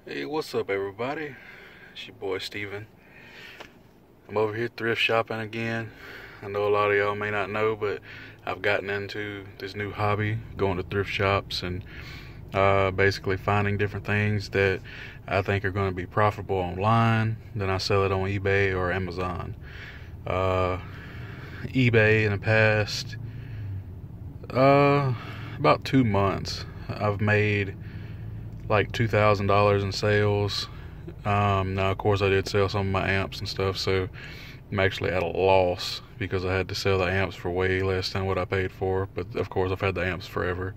Hey, what's up, everybody? It's your boy Steven. I'm over here thrift shopping again. I know a lot of y'all may not know, but I've gotten into this new hobby, going to thrift shops and basically finding different things that I think are going to be profitable online. Then I sell it on eBay or Amazon. eBay in the past about 2 months, I've made like $2,000 in sales. Now, of course, I did sell some of my amps and stuff, so I'm actually at a loss because I had to sell the amps for way less than what I paid for. But of course, I've had the amps forever.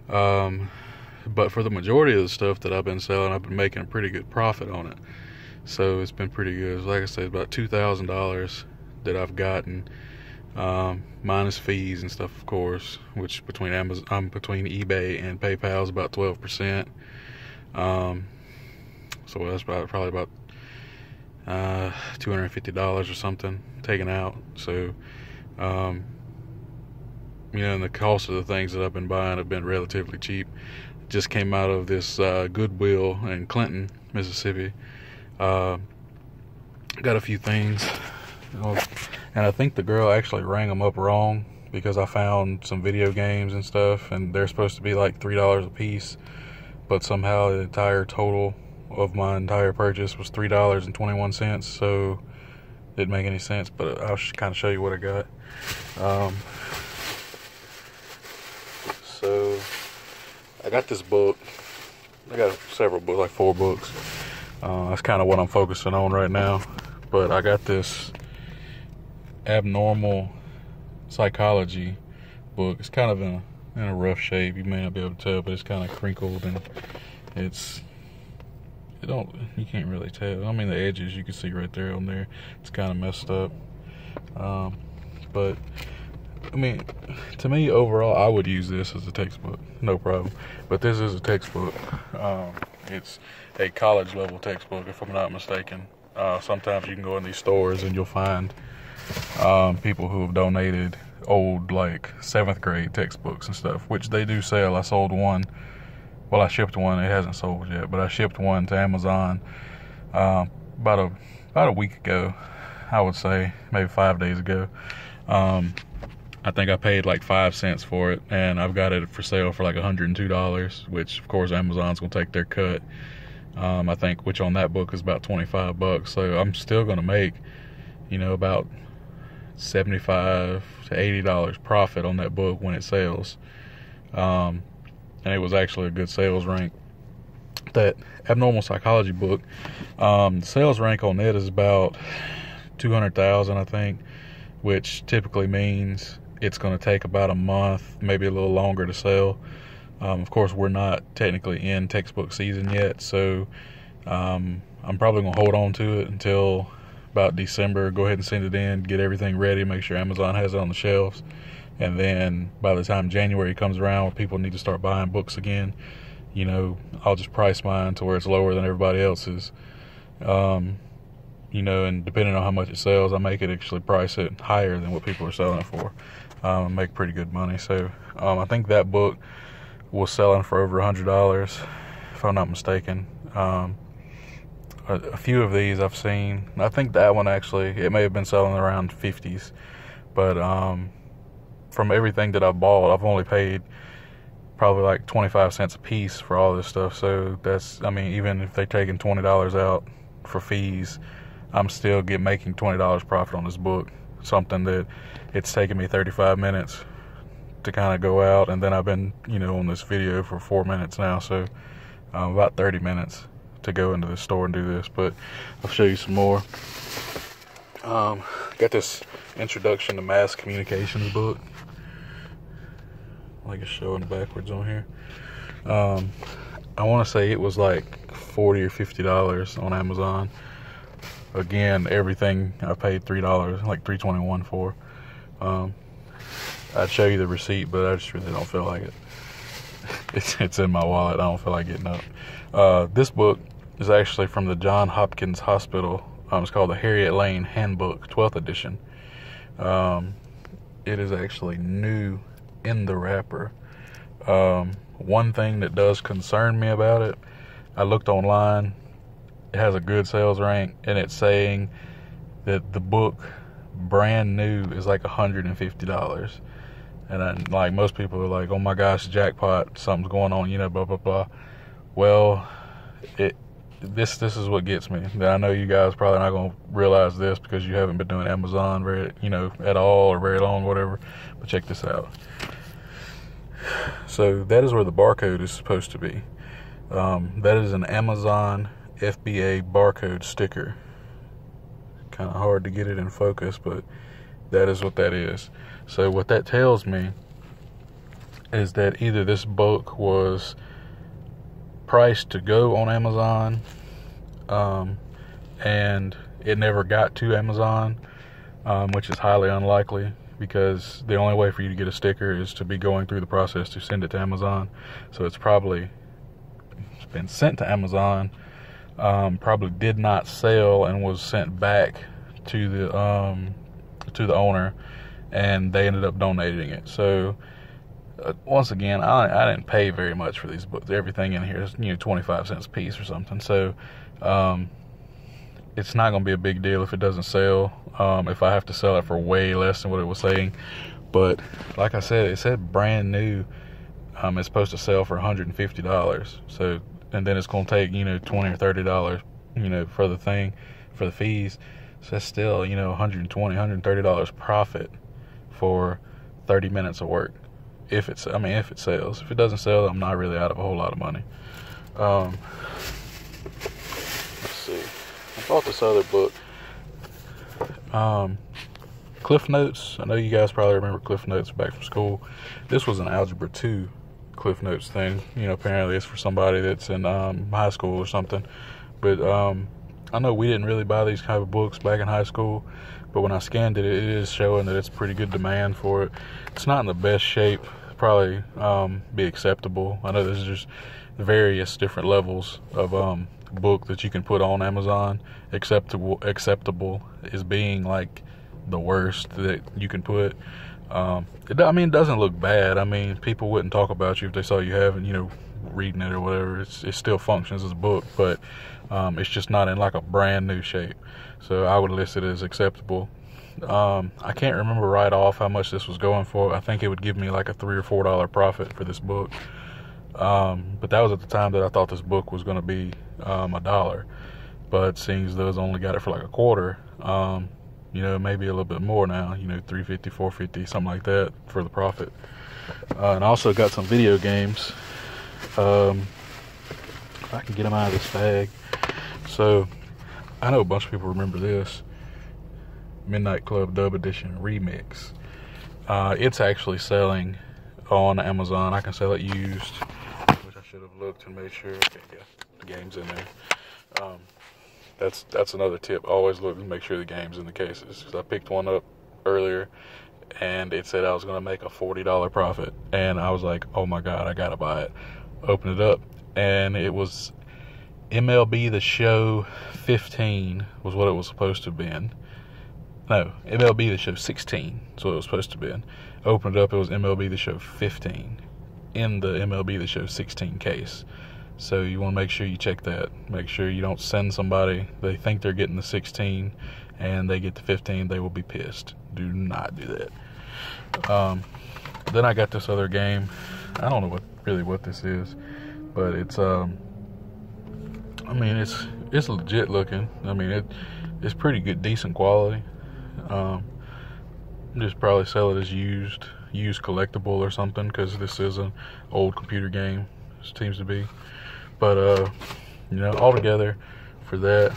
But for the majority of the stuff that I've been selling, I've been making a pretty good profit on it. So it's been pretty good. Like I said, about $2,000 that I've gotten, minus fees and stuff, of course, which between between eBay and PayPal is about 12%. So that's probably about $250 or something taken out. So, and the cost of the things that I've been buying have been relatively cheap. Just came out of this Goodwill in Clinton, Mississippi. Got a few things, and I think the girl actually rang them up wrong because I found some video games and stuff, and they're supposed to be like $3 a piece, but somehow the entire total of my entire purchase was $3.21, so it didn't make any sense. But I'll kind of show you what I got. So I got this book. I got several books, like 4 books. That's kind of what I'm focusing on right now. But I got this abnormal psychology book. It's kind of in a rough shape. You may not be able to tell, but it's kind of crinkled, and you can't really tell. I mean, the edges you can see right there on there. It's kind of messed up. But I mean, to me, overall, I would use this as a textbook, no problem. But this is a textbook. It's a college level textbook, if I'm not mistaken. Sometimes you can go in these stores and you'll find people who have donated old, like, 7th grade textbooks and stuff, which they do sell. I sold one. Well, I shipped one. It hasn't sold yet, but I shipped one to Amazon about a week ago, I would say, maybe 5 days ago. I think I paid like 5 cents for it, and I've got it for sale for like $102, which of course Amazon's gonna take their cut. I think, which on that book is about $25. So I'm still gonna make, about $75 to $80 profit on that book when it sells. And it was actually a good sales rank. That abnormal psychology book, the sales rank on it is about 200,000, I think, which typically means it's going to take about a month, maybe a little longer to sell. Of course, we're not technically in textbook season yet, so I'm probably going to hold on to it until about December. Go ahead and send it in, get everything ready, make sure Amazon has it on the shelves. And then by the time January comes around, where people need to start buying books again, I'll just price mine to where it's lower than everybody else's. And depending on how much it sells, I make it actually price it higher than what people are selling it for. Make pretty good money. So I think that book was selling for over $100, if I'm not mistaken. A few of these I've seen. I think that one actually, it may have been selling around 50s, but from everything that I've bought, I've only paid probably like 25 cents a piece for all this stuff. So even if they're taking $20 out for fees, I'm still making $20 profit on this book. Something that it's taken me 35 minutes to kind of go out, and then I've been, on this video for 4 minutes now, so about 30 minutes to go into the store and do this. But I'll show you some more. Got this Introduction to Mass Communications book. Like it's showing backwards on here. I want to say it was like $40 or $50 on Amazon. Again, everything I paid $3, like $3.21 for. I'd show you the receipt, but I just really don't feel like it. It's in my wallet. I don't feel like getting up. This book is actually from the Johns Hopkins Hospital. It's called the Harriet Lane Handbook, 12th edition. It is actually new in the wrapper. One thing that does concern me about it, I looked online. It has a good sales rank, and it's saying that the book brand new is like $150. And like most people are like, oh my gosh, jackpot, something's going on, blah blah blah. Well, this is what gets me. I know you guys probably not gonna realize this because you haven't been doing Amazon very at all or very long, whatever. But check this out. So that is where the barcode is supposed to be. That is an Amazon FBA barcode sticker. Kind of hard to get it in focus, but that is what that is. So what that tells me is that either this book was priced to go on Amazon, and it never got to Amazon, which is highly unlikely, because the only way for you to get a sticker is to be going through the process to send it to Amazon. So it's probably been sent to Amazon, probably did not sell and was sent back to the owner, and they ended up donating it. So once again, I didn't pay very much for these books. Everything in here is 25 cents a piece or something. So it's not going to be a big deal if it doesn't sell, if I have to sell it for way less than what it was saying. But like I said, it said brand new. It's supposed to sell for $150. So, and then it's going to take $20 or $30 for the thing, for the fees. So that's still $120, $130 profit for 30 minutes of work. If it sells. If it doesn't sell, I'm not really out of a whole lot of money. Let's see. I bought this other book, Cliff Notes. I know you guys probably remember Cliff Notes back from school. This was an Algebra 2 Cliff Notes thing. Apparently it's for somebody that's in high school or something. But I know we didn't really buy these kind of books back in high school, but when I scanned it, it is showing that it's pretty good demand for it. It's not in the best shape. Probably be acceptable. I know there's just various different levels of book that you can put on Amazon. Acceptable is being like the worst that you can put. It doesn't look bad. People wouldn't talk about you if they saw you having, reading it or whatever. It still functions as a book, but it's just not in like a brand new shape. So I would list it as acceptable. I can't remember right off how much this was going for. I think it would give me like a $3 or $4 profit for this book. But that was at the time that I thought this book was going to be $1. But seeing as those only got it for like a quarter, maybe a little bit more now, $3.50, $4.50, something like that for the profit. And I also got some video games. If I can get them out of this bag. So I know a bunch of people remember this. Midnight Club Dub Edition Remix. It's actually selling on Amazon. I can sell it used, which I should have looked and made sure. Okay, yeah, the game's in there. That's another tip. Always look and make sure the game's in the cases. Because I picked one up earlier, and it said I was going to make a $40 profit. And I was like, oh my God, I got to buy it. Open it up, and it was MLB The Show 15 was what it was supposed to have been. No, MLB The Show 16 is what it was supposed to be. Opened it up, it was MLB The Show 15 in the MLB The Show 16 case. So you want to make sure you check that. Make sure you don't send somebody, they think they're getting the 16 and they get the 15, they will be pissed. Do not do that. Then I got this other game. I don't know what this is, but it's it's legit looking. It's pretty good, decent quality. Just probably sell it as used collectible or something, because this is an old computer game, it seems to be. But all together for that,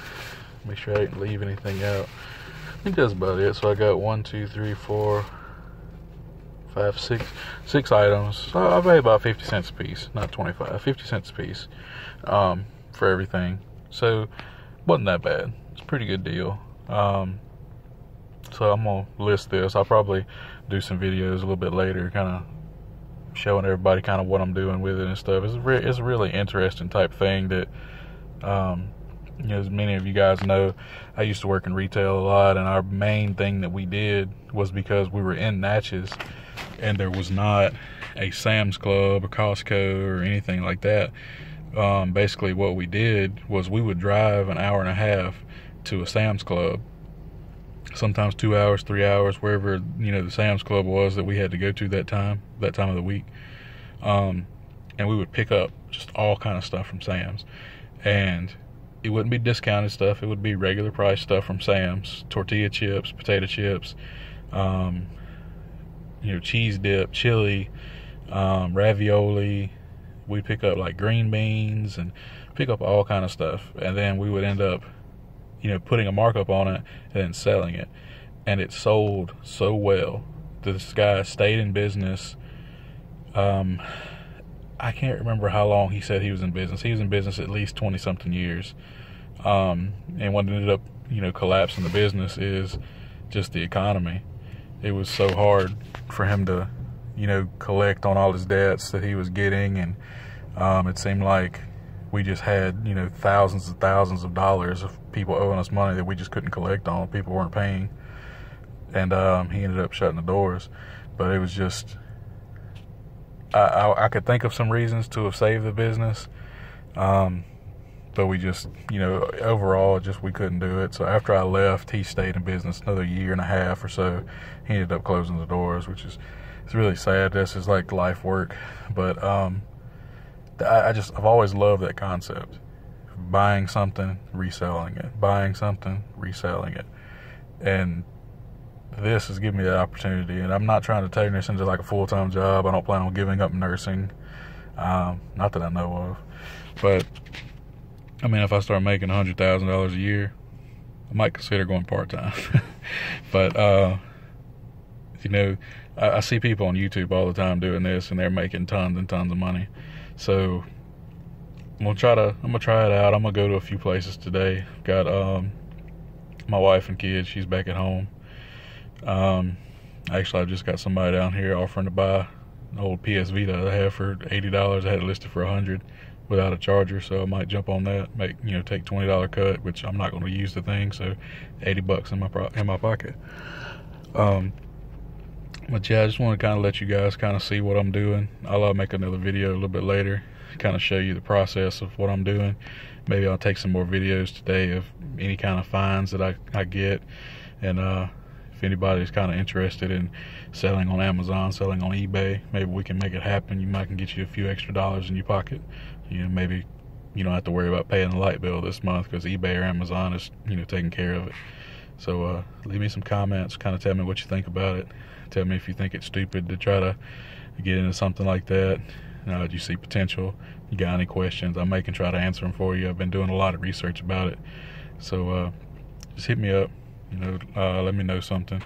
make sure I didn't leave anything out. I think that's about it. So I got 1, 2, 3, 4, 5, 6 items. So I paid about 50 cents a piece, not 25, 50 cents a piece for everything. So wasn't that bad. It's a pretty good deal. So I'm gonna list this. I'll probably do some videos a little bit later, kind of showing everybody kind of what I'm doing with it and stuff. It's a really interesting type thing that, as many of you guys know, I used to work in retail a lot, and our main thing that we did was, because we were in Natchez and there was not a Sam's Club or Costco or anything like that, basically what we did was we would drive an hour and a half to a Sam's Club, sometimes 2 hours, 3 hours, wherever, you know, the Sam's Club was that we had to go to that time of the week. And we would pick up just all kind of stuff from Sam's, and it wouldn't be discounted stuff. It would be regular price stuff from Sam's: tortilla chips, potato chips, you know, cheese dip, chili, ravioli. We'd pick up like green beans and pick up all kind of stuff, and then we would end up, you know, putting a markup on it and then selling it. And it sold so well. This guy stayed in business. I can't remember how long he said he was in business. He was in business at least 20 something years. And what ended up, you know, collapsing the business is just the economy. It was so hard for him to, you know, collect on all his debts that he was getting, and it seemed like we just had, you know, thousands and thousands of dollars of people owing us money that we just couldn't collect on. People weren't paying, and he ended up shutting the doors. But it was just, I could think of some reasons to have saved the business, but we just, you know, overall, just we couldn't do it. So after I left, he stayed in business another year and a half or so. He ended up closing the doors, which is, it's really sad. This is like life work. But I've always loved that concept: buying something, reselling it, buying something, reselling it. And this has given me that opportunity. And I'm not trying to turn this into like a full-time job. I don't plan on giving up nursing, not that I know of. But I mean, if I start making $100,000 a year, I might consider going part-time. But you know, I see people on YouTube all the time doing this, and they're making tons and tons of money. So I'm gonna try it out. I'm gonna go to a few places today. Got my wife and kids. She's back at home. Actually, I just got somebody down here offering to buy an old PS Vita I have for $80. I had it listed for $100 without a charger, so I might jump on that. Make, you know, take $20 cut, which I'm not going to use the thing, so $80 in my pocket. But yeah, I just want to kind of let you guys kind of see what I'm doing. I'll make another video a little bit later, kind of show you the process of what I'm doing. Maybe I'll take some more videos today of any kind of finds that I get. And if anybody's kind of interested in selling on Amazon, selling on eBay, maybe we can make it happen. You might can get you a few extra dollars in your pocket. You know, maybe you don't have to worry about paying the light bill this month because eBay or Amazon is, you know, taking care of it. So leave me some comments, kind of tell me what you think about it. Tell me if you think it's stupid to try to get into something like that. Do you see potential? You got any questions? I can try to answer them for you. I've been doing a lot of research about it. So just hit me up, you know, let me know something.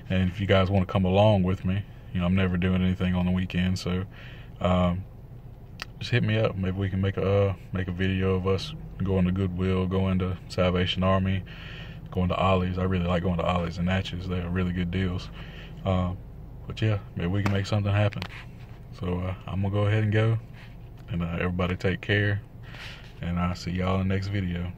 And if you guys want to come along with me, you know, I'm never doing anything on the weekend, so just hit me up. Maybe we can make a video of us going to Goodwill, going to Salvation Army, going to Ollie's. I really like going to Ollie's and Natchez. They have really good deals. But yeah, maybe we can make something happen. So I'm gonna go ahead and go, and everybody take care, and I'll see y'all in the next video.